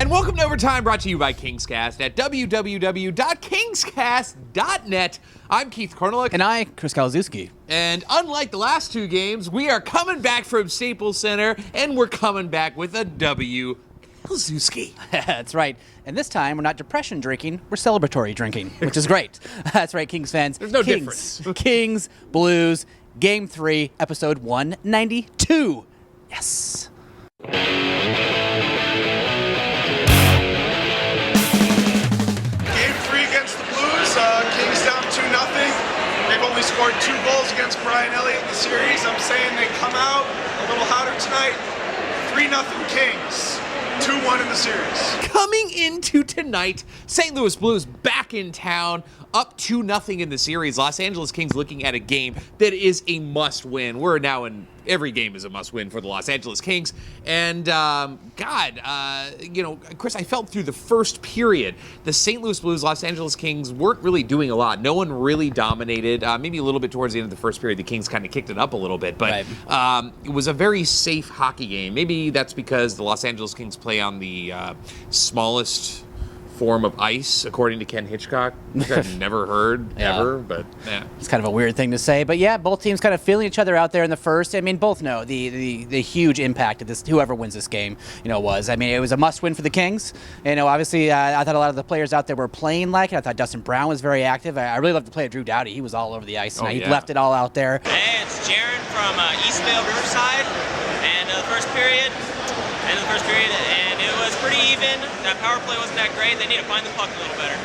And welcome to Overtime, brought to you by KingsCast at www.kingscast.net. I'm Keith Korneluk. And I, Chris Kalazewski. And unlike the last two games, we are coming back from Staples Center, and we're coming back with a W. Kalazewski. That's right. And this time, we're not depression drinking, we're celebratory drinking, which is great. That's right, Kings fans. There's no difference. Kings, Blues, Game 3, Episode 192. Yes. Kings down 2-0. They've only scored 2 goals against Brian Elliott in the series. I'm saying they come out a little hotter tonight. 3-0 Kings. 2-1 in the series. Coming into tonight, St. Louis Blues back in town, up 2-0 in the series. Los Angeles Kings looking at a game that is a must-win. We're now in every game is a must-win for the Los Angeles Kings. And, Chris, I felt through the first period, the St. Louis Blues, Los Angeles Kings weren't really doing a lot. No one really dominated. Maybe a little bit towards the end of the first period, the Kings kind of kicked it up a little bit. But it was a very safe hockey game. Maybe that's because the Los Angeles Kings play on the smallest form of ice, according to Ken Hitchcock, which I've never heard ever, but yeah. It's kind of a weird thing to say, but yeah, both teams kind of feeling each other out there in the first. I mean, both know the huge impact of this, whoever wins this game, was. I mean, it was a must-win for the Kings. Obviously, I thought a lot of the players out there were playing like it. I thought Dustin Brown was very active. I really loved the play of Drew Doughty. He was all over the ice tonight. He left it all out there. Hey, it's Jaron from Eastvale, Riverside, and the first period, and it was pretty even. That power play wasn't that great. They need to find the puck a little better.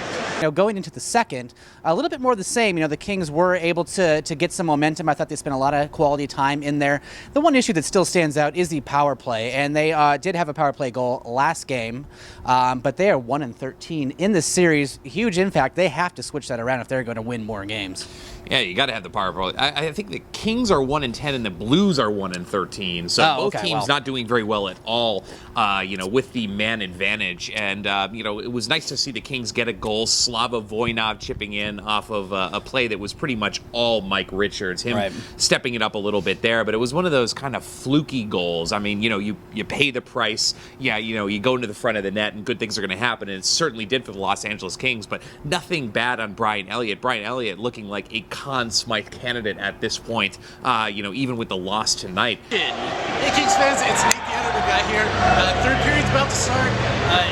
Going into the second, a little bit more of the same. The Kings were able to get some momentum. I thought they spent a lot of quality time in there. The one issue that still stands out is the power play, and they did have a power play goal last game, but they are 1-13 in this series. Huge impact. They have to switch that around if they're going to win more games. Yeah, you got to have the power play. I think the Kings are 1-10 and the Blues are 1-13. So both teams not doing very well at all, with the man advantage. And, it was nice to see the Kings get a goal. Slava Voinov chipping in off of a play that was pretty much all Mike Richards, him stepping it up a little bit there. But it was one of those kind of fluky goals. I mean, you pay the price. Yeah, you go into the front of the net and good things are going to happen. And it certainly did for the Los Angeles Kings. But nothing bad on Brian Elliott. Brian Elliott looking like a Conn Smythe candidate at this point, even with the loss tonight. Hey, Kings fans, it's Nate the editor guy here. Third period's about to start.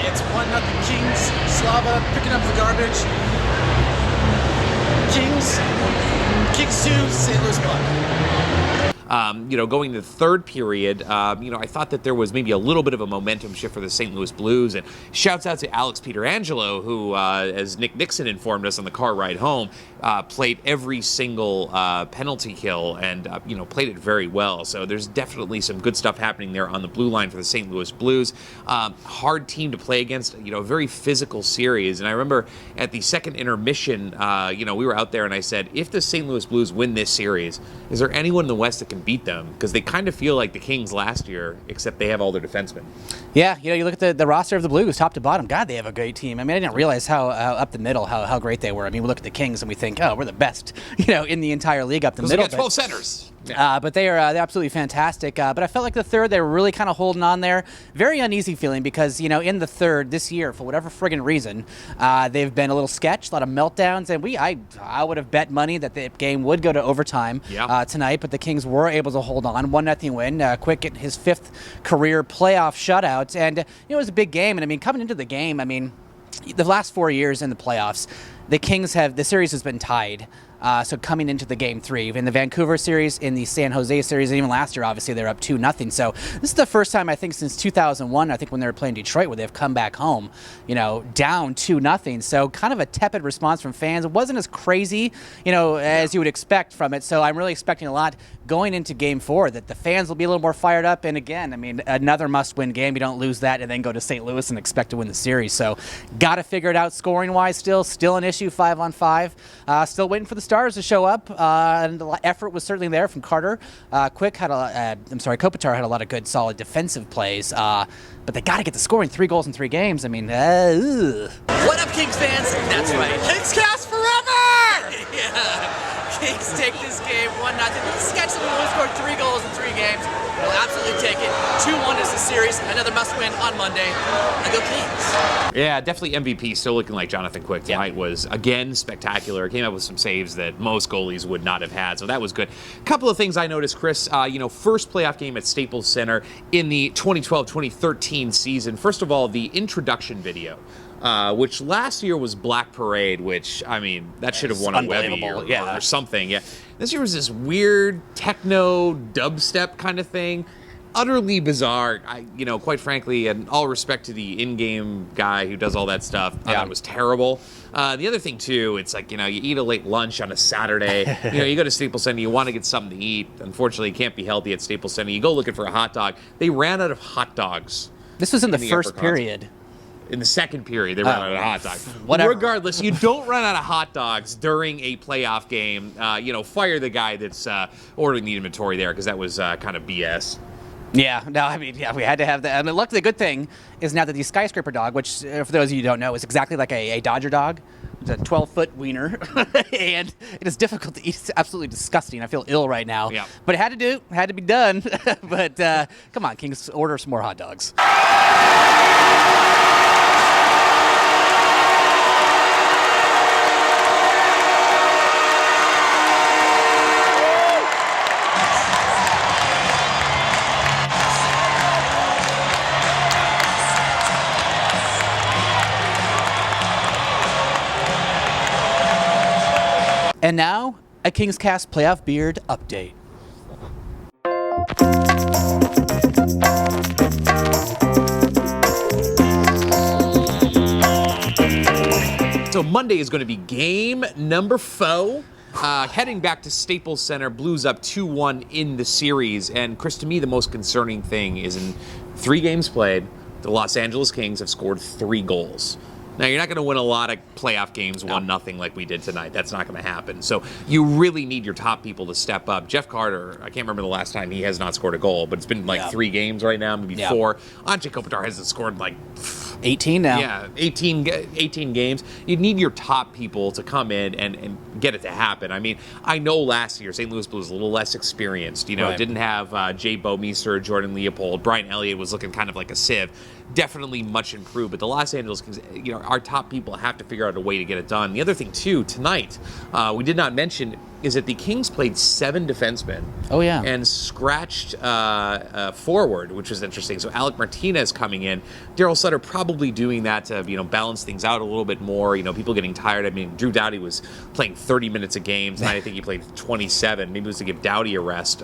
It's 1-0 Kings. Slava picking up the garbage. Kings 2, St. Louis 1. Going to the third period, I thought that there was maybe a little bit of a momentum shift for the St. Louis Blues. And shouts out to Alex Pietrangelo, who, as Nick Nixon informed us on the car ride home, played every single penalty kill and, played it very well. So there's definitely some good stuff happening there on the blue line for the St. Louis Blues. Hard team to play against, a very physical series. And I remember at the second intermission, we were out there and I said, if the St. Louis Blues win this series, is there anyone in the West that can beat them? Because they kind of feel like the Kings last year, except they have all their defensemen. Yeah, you look at the roster of the Blues, top to bottom. God, they have a great team. I mean, I didn't realize how up the middle, how great they were. I mean, we look at the Kings and we think, oh, we're the best, in the entire league up the middle. They got 12 centers. Yeah. But they're absolutely fantastic. But I felt like the third, they were really kind of holding on there. Very uneasy feeling because, in the third this year, for whatever friggin' reason, they've been a little sketch, a lot of meltdowns. And I would have bet money that the game would go to overtime tonight, but the Kings were able to hold on. 1-0 win. Quick getting his 5th career playoff shutout. And, it was a big game. And, coming into the game, the last 4 years in the playoffs, the series has been tied. So coming into the Game 3, in the Vancouver series, in the San Jose series, and even last year, obviously, they're up 2-0. So this is the first time, I think, since 2001, I think when they were playing Detroit, where they've come back home, down 2-0. So kind of a tepid response from fans. It wasn't as crazy, as you would expect from it. So I'm really expecting a lot going into Game 4, that the fans will be a little more fired up. And again, another must-win game. You don't lose that and then go to St. Louis and expect to win the series. So got to figure it out scoring-wise still an issue, 5-on-5. Still waiting for the Stars to show up, and the effort was certainly there from Carter. Kopitar had a lot of good, solid defensive plays, but they got to get the scoring. 3 goals in 3 games. What up, Kings fans? That's right. KingsCast forever! Yeah. Kings take this game 1-0. Sketch will only scored 3 goals in 3 games. We'll absolutely take it. 2-1 is the series. Another must-win on Monday. I go Kings. Yeah, definitely MVP. Still looking like Jonathan Quick tonight was, again, spectacular. Came up with some saves that most goalies would not have had, so that was good. A couple of things I noticed, Chris. First playoff game at Staples Center in the 2012-2013 season. First of all, the introduction video. Which last year was Black Parade, which, I mean, that should have won a Webby or something. Yeah. This year was this weird techno dubstep kind of thing. Utterly bizarre. Quite frankly, and all respect to the in-game guy who does all that stuff, I thought it was terrible. The other thing, too, it's like, you eat a late lunch on a Saturday. You go to Staples Center, you want to get something to eat. Unfortunately, you can't be healthy at Staples Center. You go looking for a hot dog. They ran out of hot dogs. This was in the first period. In the second period, they ran out of hot dogs. Whatever. Regardless, you don't run out of hot dogs during a playoff game. Fire the guy that's ordering the inventory there, because that was kind of BS. Yeah, no, I mean, we had to have that. I mean, luckily, the good thing is now that the skyscraper dog, which, for those of you who don't know, is exactly like a Dodger dog. It's a 12-foot wiener, and it is difficult to eat. It's absolutely disgusting. I feel ill right now. Yeah. But it had to be done. But come on, Kings, order some more hot dogs. And now, a KingsCast playoff beard update. So Monday is going to be game number 4. Heading back to Staples Center, Blues up 2-1 in the series. And Chris, to me, the most concerning thing is in 3 games played, the Los Angeles Kings have scored 3 goals. Now, you're not going to win a lot of playoff games 1-0 like we did tonight. That's not going to happen. So you really need your top people to step up. Jeff Carter, I can't remember the last time he has not scored a goal, but it's been like 3 games right now, maybe 4. Ante Kopitar hasn't scored like 18 now. Yeah, 18 games. You need your top people to come in and get it to happen. I mean, I know last year St. Louis Blues was a little less experienced. Didn't have Jay Bouwmeester, Jordan Leopold. Brian Elliott was looking kind of like a sieve. Definitely much improved, but the Los Angeles Kings, our top people have to figure out a way to get it done. The other thing, too, tonight, we did not mention, is that the Kings played 7 defensemen. Oh, yeah. And scratched forward, which was interesting. So Alec Martinez coming in. Daryl Sutter probably doing that to, balance things out a little bit more. People getting tired. I mean, Drew Doughty was playing 30 minutes a game. Tonight, I think he played 27. Maybe it was to give Doughty a rest.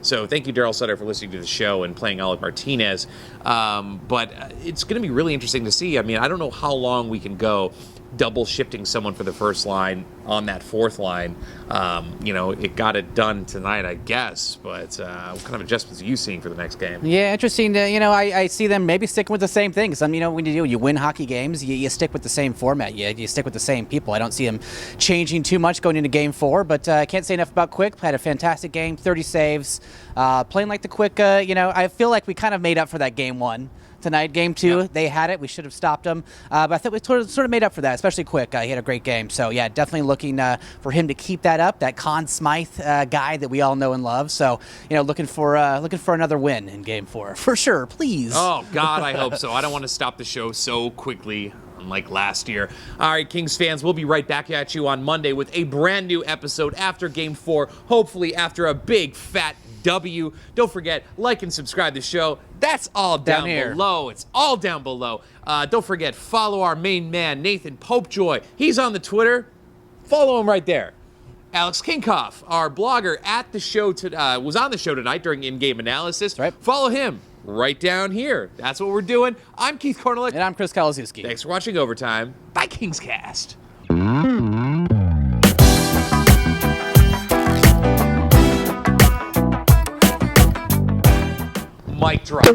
So thank you, Daryl Sutter, for listening to the show and playing Alec Martinez. But it's going to be really interesting to see. I mean, I don't know how long we can go double shifting someone for the first line on that fourth line. It got it done tonight, I guess, but what kind of adjustments are you seeing for the next game? Yeah, interesting. I see them maybe sticking with the same thing. When you win hockey games, you stick with the same format. You stick with the same people. I don't see them changing too much going into game 4, but I can't say enough about Quick. Had a fantastic game, 30 saves, playing like the Quick. I feel like we kind of made up for that game 1. Tonight, game 2, They had it. We should have stopped them. But I think we sort of made up for that, especially Quick. He had a great game. So, yeah, definitely looking for him to keep that up, that Conn Smythe guy that we all know and love. So, looking for another win in game 4. For sure, please. Oh, God, I hope so. I don't want to stop the show so quickly, unlike last year. All right, Kings fans, we'll be right back at you on Monday with a brand new episode after game 4, hopefully after a big, fat W. Don't forget, like and subscribe to the show. That's all down below. It's all down below. Don't forget, follow our main man, Nathan Popejoy. He's on the Twitter. Follow him right there. Alex Kinkoff, our blogger at the show, was on the show tonight during in-game analysis. That's right. Follow him right down here. That's what we're doing. I'm Keith Korneluk. And I'm Chris Kalaszewski. Thanks for watching Overtime. Bye, KingsCast. Mic drop.